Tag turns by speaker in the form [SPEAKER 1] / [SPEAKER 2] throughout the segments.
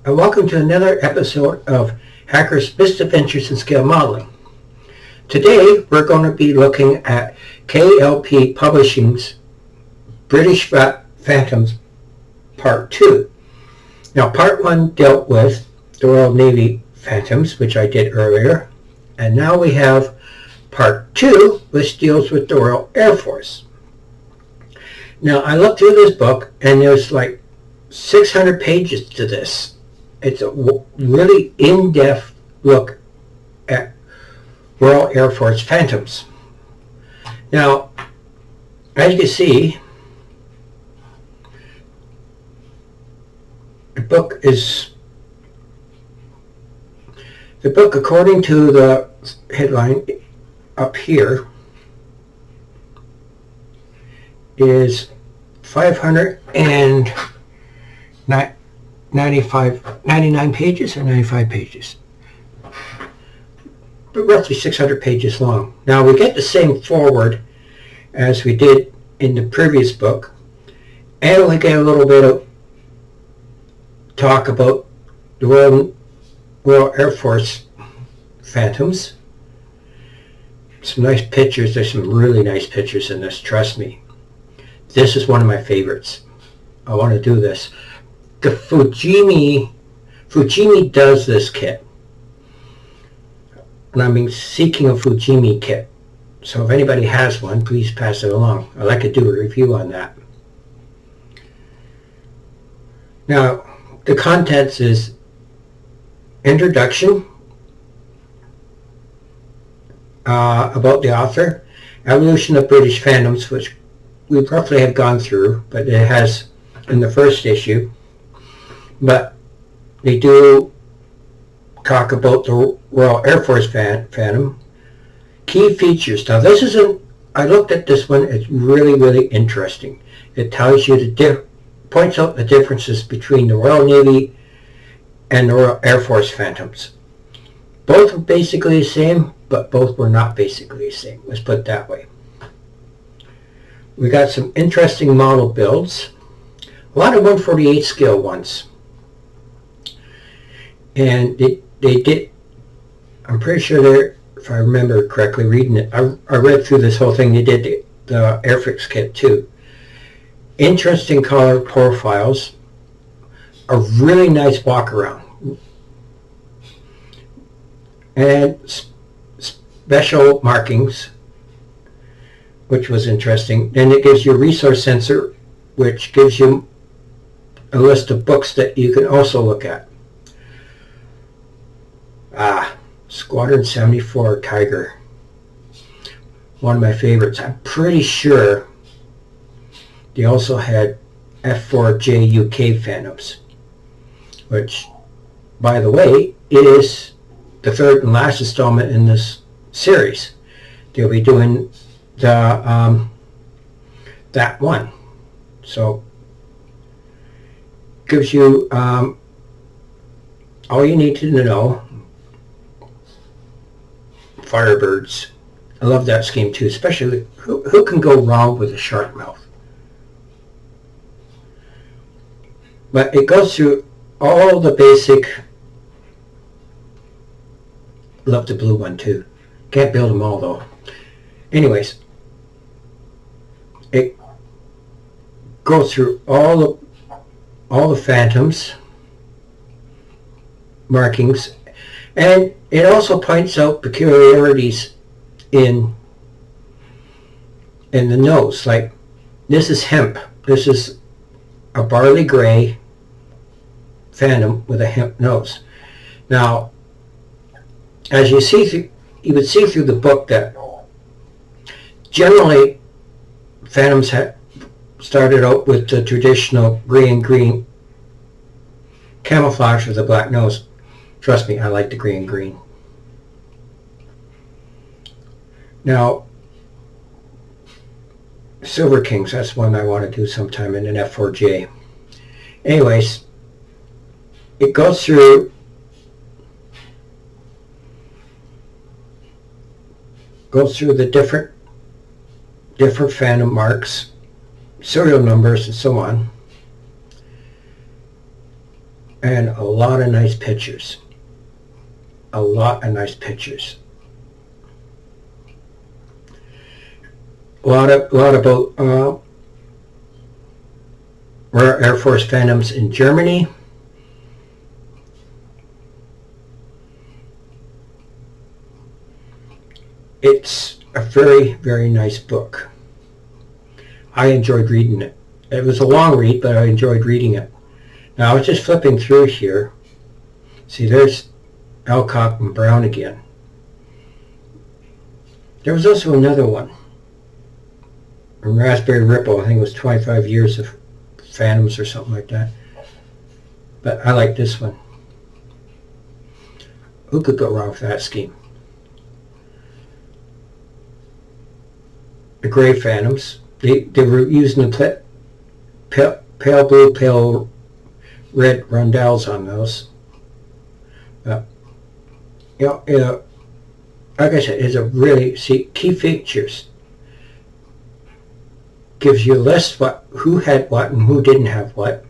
[SPEAKER 1] and welcome to another episode of Hacker's Misadventures in Scale Modeling. Today we're going to be looking at KLP Publishing's British Phantoms Part 2. Now Part 1 dealt with the Royal Navy Phantoms, which I did earlier, and now we have Part 2, which deals with the Royal Air Force. Now I looked through this book and there's like 600 pages to this. It's a really in-depth look at Royal Air Force Phantoms. Now, as you can see, the book, according to the headline up here, is 99 pages or 95 pages, but roughly 600 pages long. Now we get the same foreword as we did in the previous book, and we get a little bit of talk about the Royal Air Force Phantoms. Some nice pictures. There's some really nice pictures in this, trust me. This is one of my favorites. I want to do this. The Fujimi does this kit, and I've been seeking a Fujimi kit, so if anybody has one, please pass it along. I'd like to do a review on that. Now the contents is introduction, about the author, evolution of British Phantoms, which we roughly have gone through, but it has in the first issue. But they do talk about the Royal Air Force Phantom. Key features. Now this isn't, I looked at this one, it's really interesting. It tells you points out the differences between the Royal Navy and the Royal Air Force Phantoms. Both were basically the same, but both were not basically the same. Let's put it that way. We got some interesting model builds. A lot of 148 scale ones. And they did, I'm pretty sure they're, if I remember correctly reading it, I read through this whole thing, they did the Airfix kit too. Interesting color profiles, a really nice walk around, and special markings, which was interesting. Then it gives you a resource sensor, which gives you a list of books that you can also look at. Squadron 74 Tiger, one of my favorites. I'm pretty sure they also had F4J UK Phantoms, which, by the way, is the third and last installment in this series. They'll be doing the that one, so gives you all you need to know. Firebirds. I love that scheme too, especially who can go wrong with a shark mouth. But it goes through all the basic. Love the blue one too. Can't build them all though. Anyways, it goes through all the Phantoms markings, and it also points out peculiarities in the nose. Like, this is hemp. This is a barley gray Phantom with a hemp nose. Now, as you see, you would see through the book that generally Phantoms started out with the traditional gray and green camouflage with a black nose. Trust me, I like the gray and green. Now, Silver Kings, that's one I want to do sometime in an F4J. Anyways, it goes through the different Phantom marks, serial numbers, and so on. and a lot of nice pictures. A lot of nice pictures. A lot about Royal Air Force Phantoms in Germany. It's a very, very nice book. I enjoyed reading it. It was a long read, but I enjoyed reading it. Now I was just flipping through here. See, there's Alcock and Brown again. There was also another one from Raspberry Ripple. I think it was 25 years of Phantoms or something like that. But I like this one. Who could go wrong with that scheme? The gray Phantoms. They were using the pale blue, pale red rondelles on those. You know, like I said, it's a really, key features. Gives you a list who had what and who didn't have what.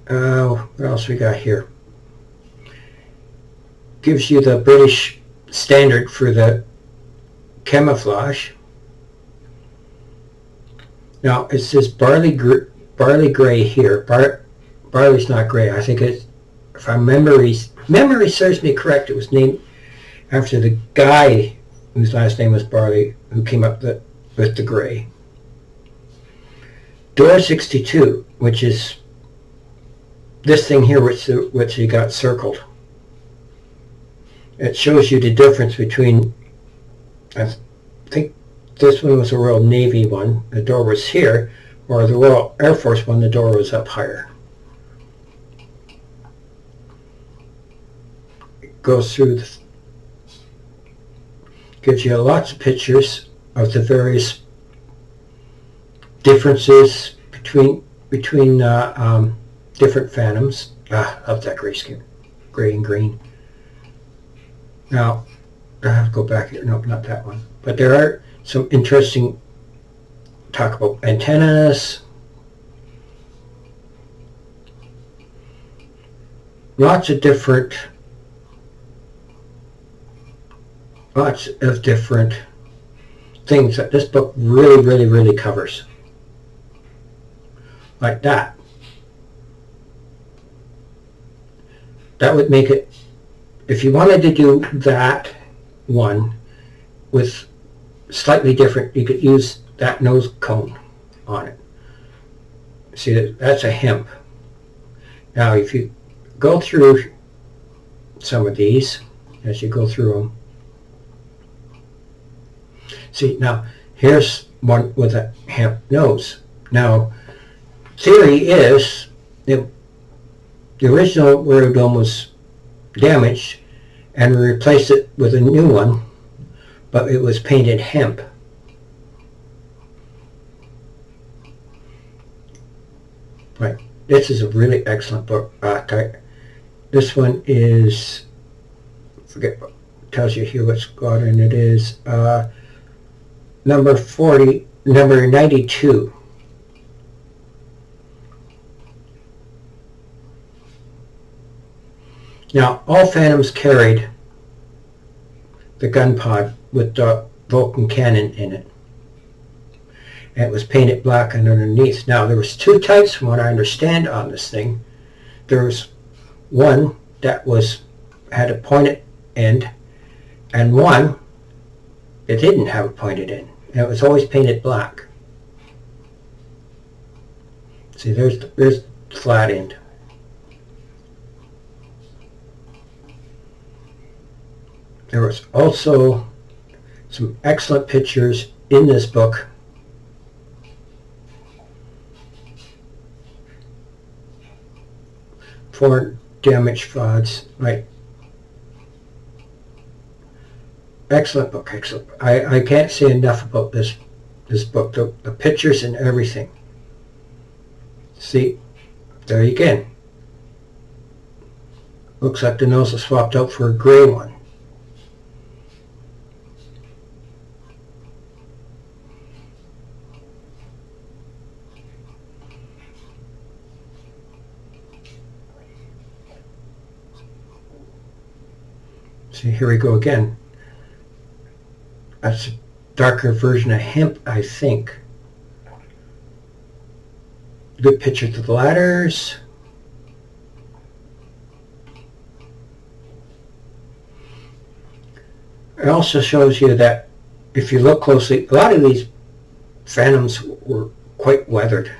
[SPEAKER 1] What else we got here? Gives you the British standard for the camouflage. Now it says barley gray here. Barley's not gray. I think it's, if my memory serves me correct, it was named after the guy whose last name was Barley, who came up with the gray. Door 62, which is this thing here, which you got circled. It shows you the difference between, I think this one was a Royal Navy one, the door was here, or the Royal Air Force one, the door was up higher. It goes through, gives you lots of pictures of the various differences between different Phantoms. I love that gray scheme, gray and green. Now, I have to go back here. No, not that one. But there are some interesting, talk about antennas. Lots of different things that this book really, really, really covers. Like that. That would make it, if you wanted to do that one with slightly different, you could use that nose cone on it. See, that's a hemp. Now, if you go through some of these, as you go through them, see, now, here's one with a hemp nose. Now, theory is that the original Royal Dome was damaged, and we replaced it with a new one, but it was painted hemp. Right. This is a really excellent book. This one is, forget what tells you here what squadron it is. Number 92. Now, all Phantoms carried the gun pod with the Vulcan cannon in it. And it was painted black underneath. Now, there was two types from what I understand on this thing. There was one that had a pointed end, and one that didn't have a pointed end. And it was always painted black. See, there's the flat end. There was also some excellent pictures in this book. For damaged FODs, right? Excellent book, excellent. I can't say enough about this book, the pictures and everything. See, there you go. Looks like the nose was swapped out for a gray one. See, here we go again. That's a darker version of hemp, I think. Good picture to the ladders. It also shows you that if you look closely, a lot of these Phantoms were quite weathered.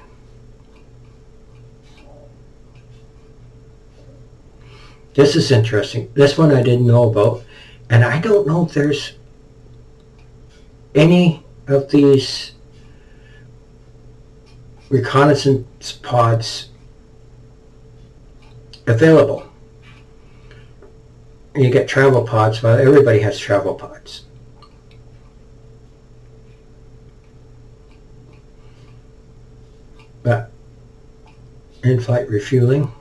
[SPEAKER 1] This is interesting. This one I didn't know about, and I don't know if there's any of these reconnaissance pods available. And you get travel pods. Well, everybody has travel pods. But in-flight refueling.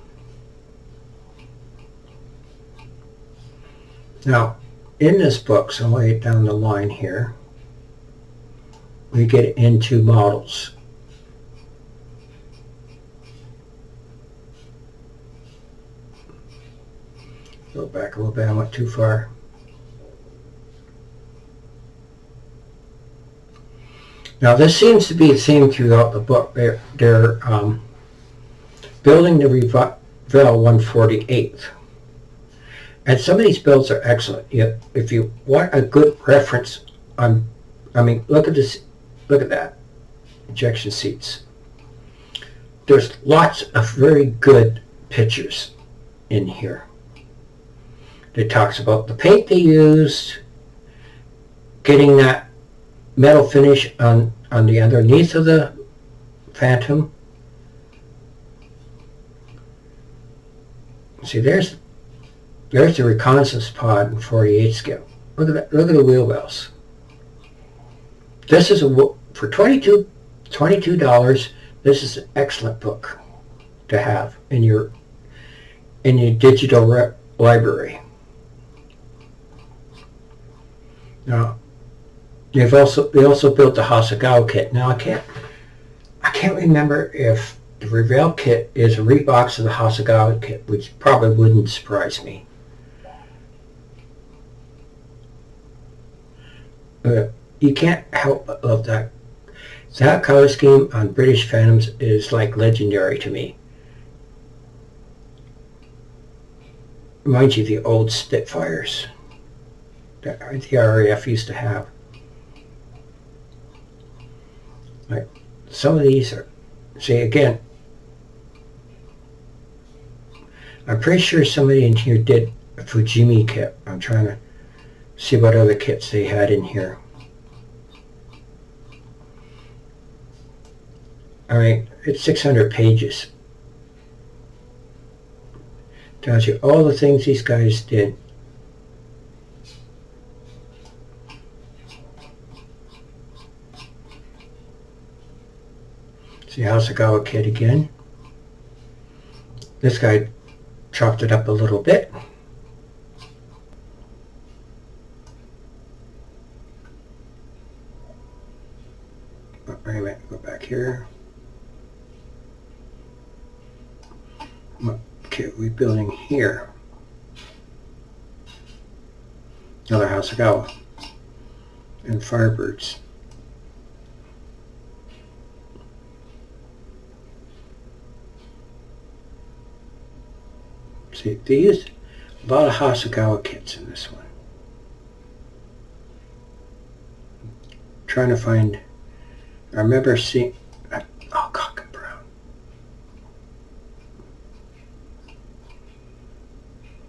[SPEAKER 1] Now, in this book, so I'll lay it down the line here, we get into models. Go back a little bit, I went too far. Now this seems to be a theme throughout the book. They're building the Revell 148. And some of these builds are excellent. If you want a good reference on, I mean, look at this, look at that, ejection seats. There's lots of very good pictures in here. It talks about the paint they used, getting that metal finish on the underneath of the Phantom. See, there's the reconnaissance pod in 48 scale. Look at that. Look at the wheel wells. This is for $22. This is an excellent book to have in your digital library. Now, they also built the Hasegawa kit. Now I can't remember if the Revell kit is a rebox of the Hasegawa kit, which probably wouldn't surprise me. You can't help but love that. That color scheme on British Phantoms is like legendary to me. Reminds you of the old Spitfires that the RAF used to have. Like some of these are, see again, I'm pretty sure somebody in here did a Fujimi kit. I'm trying to see what other kits they had in here. I mean, it's 600 pages. Tells you all the things these guys did. See Hasegawa kit again. This guy chopped it up a little bit. Oh, wait a minute, go back here. What kit are we building here? Another Hasegawa and Firebirds. See, they used a lot of Hasegawa kits in this one. Trying to find, I remember seeing, oh, cock and brown.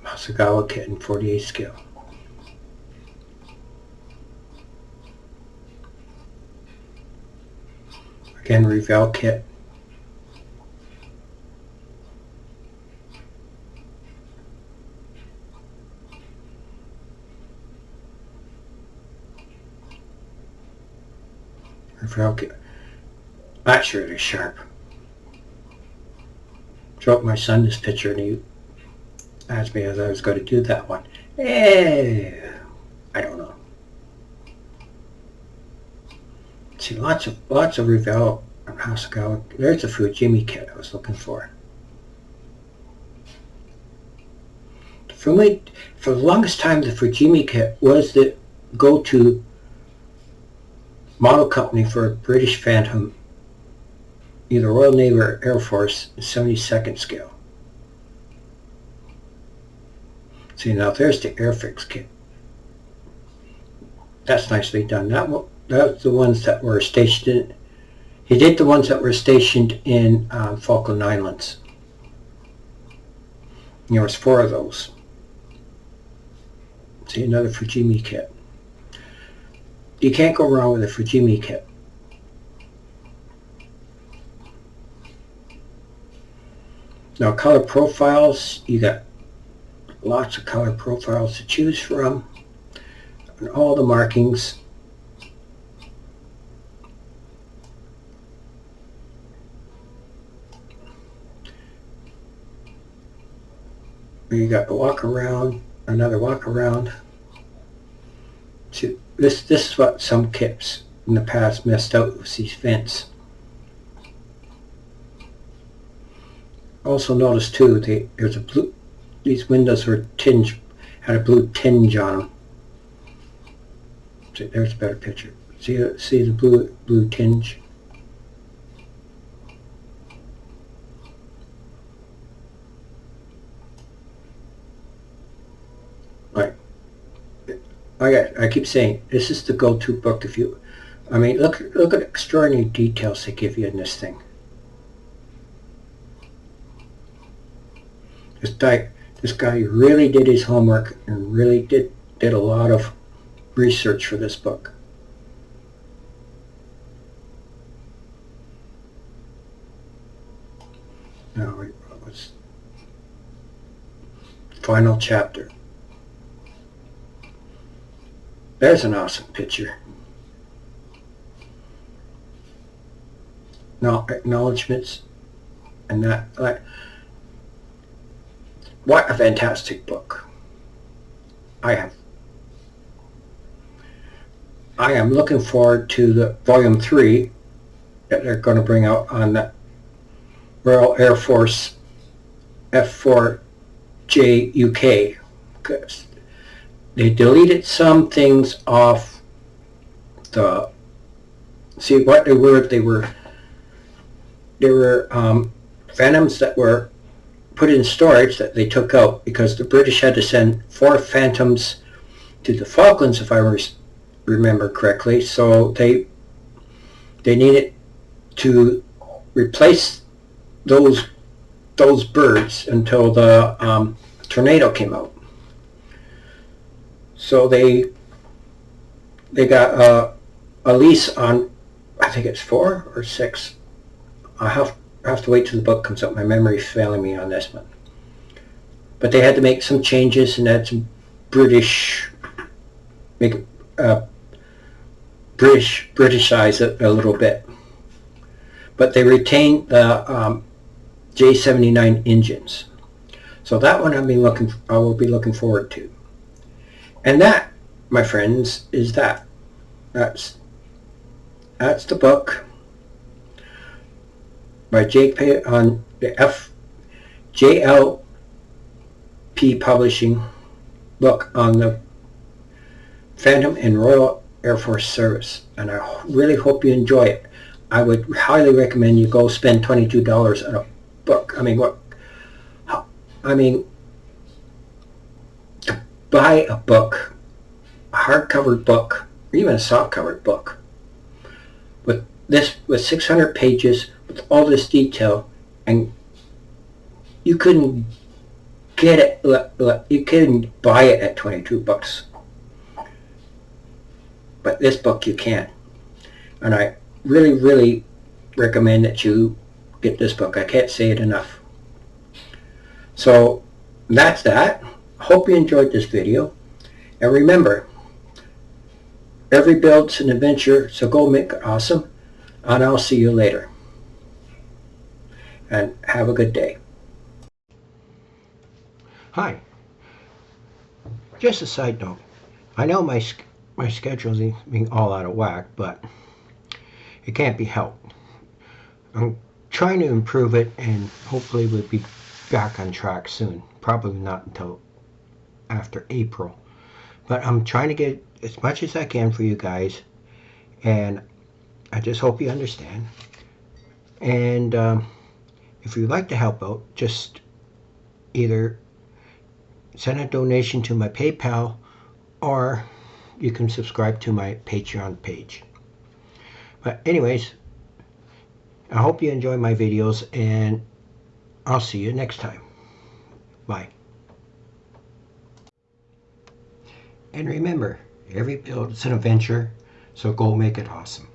[SPEAKER 1] Hasegawa kit in 48 scale. Again, Revell kit. That shirt is sharp. Showed my son this picture and he asked me if I was going to do that one. I don't know. See, lots of Revell and Hasegawa. There's the Fujimi kit I was looking for. The for me, for the longest time, the Fujimi kit was the go-to model company for a British Phantom, either Royal Navy or Air Force, 72nd scale. See, now there's the Airfix kit. That's nicely done. That's the ones that were stationed in. He did the ones that were stationed in Falkland Islands. And there was 4 of those. See, another Fujimi kit. You can't go wrong with a Fujimi kit. Now, color profiles, you got lots of color profiles to choose from, and all the markings. You got the walk around, another walk around. See, this is what some kits in the past messed out with these vents. Also notice too, there's a blue. These windows were had a blue tinge on them. See, there's a better picture. See the blue tinge. Right. I keep saying this is the go-to book. If you, I mean, look at extraordinary details they give you in this thing. This guy really did his homework and really did a lot of research for this book. Now, what's final chapter? There's an awesome picture. Now, acknowledgements and that, like, what a fantastic book. I am looking forward to the volume 3 that they're going to bring out on the Royal Air Force F4J UK, because they deleted some things off the. See what they were. They were Phantoms that were put in storage that they took out because the British had to send 4 Phantoms to the Falklands, if I remember correctly. So they needed to replace those birds until the tornado came out. So they got a lease on, I think it's 4 or 6. I have to wait till the book comes out. My memory's failing me on this one. But they had to make some changes and add some Britishize it a little bit. But they retained the J79 engines. So that one I will be looking forward to. And that, my friends, is that. That's the book by JP on the JLP Publishing book on the Phantom and Royal Air Force Service. And I really hope you enjoy it. I would highly recommend you go spend $22 on a book. To buy a book, a hardcover book, or even a softcover book, with 600 pages, with all this detail, and you couldn't get it. You couldn't buy it at $22, but this book you can, and I really recommend that you get this book. I can't say it enough. So that's that. Hope you enjoyed this video, and remember, every build's an adventure, so go make it awesome, and I'll see you later. And have a good day. Hi. Just a side note. I know my schedule's being all out of whack, but it can't be helped. I'm trying to improve it, and hopefully we'll be back on track soon. Probably not until after April. But I'm trying to get as much as I can for you guys, and I just hope you understand. And if you'd like to help out, just either send a donation to my PayPal, or you can subscribe to my Patreon page. But anyways, I hope you enjoy my videos, and I'll see you next time. Bye. And remember, every build is an adventure, so go make it awesome.